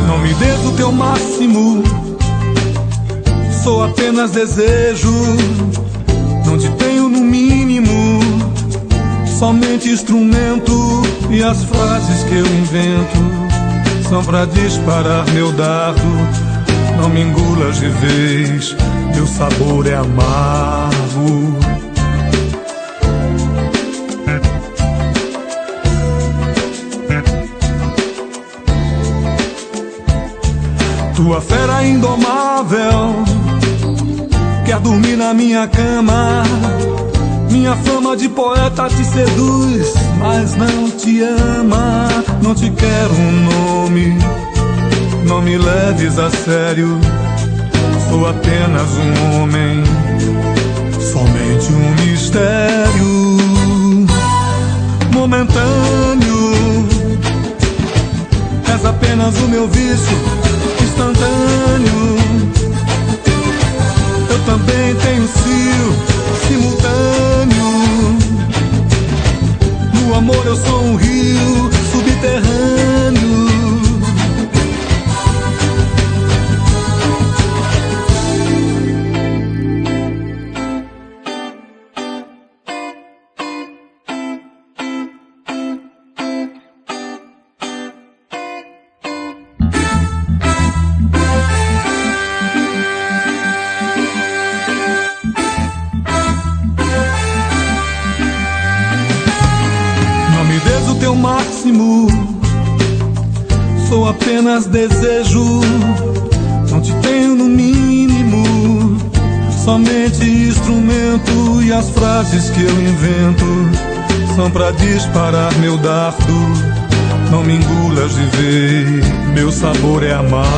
Não me dês o teu máximo, sou apenas desejo. Não te tenho no mínimo, somente instrumento. E as frases que eu invento são pra disparar meu dardo. Não me engulas de vez, meu sabor é amargo. Tua fera indomável quer dormir na minha cama. Minha fama de poeta te seduz, mas não te ama. Não te quero um nome, não me leves a sério. Sou apenas um homem, somente um mistério momentâneo. És apenas o meu vício instantâneo. Eu também tenho cio simultâneo. No amor eu sou um rio subterrâneo. O teu máximo, sou apenas desejo. Não te tenho no mínimo, somente instrumento. E as frases que eu invento são pra disparar meu dardo. Não me engulas de vez, meu sabor é amargo.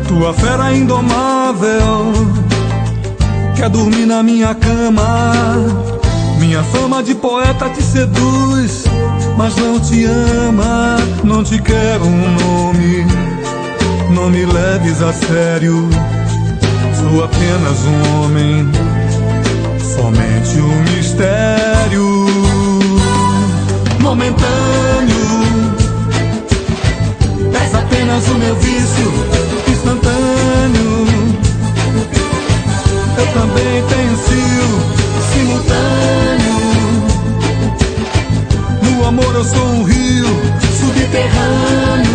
Tua fera indomável quer dormir na minha cama. Minha fama de poeta te seduz, mas não te ama. Não te quero um nome, não me leves a sério. Sou apenas um homem, somente um mistério momentâneo. És apenas o meu vício instantâneo. Eu também tenho cio simultâneo. No amor eu sou um rio subterrâneo.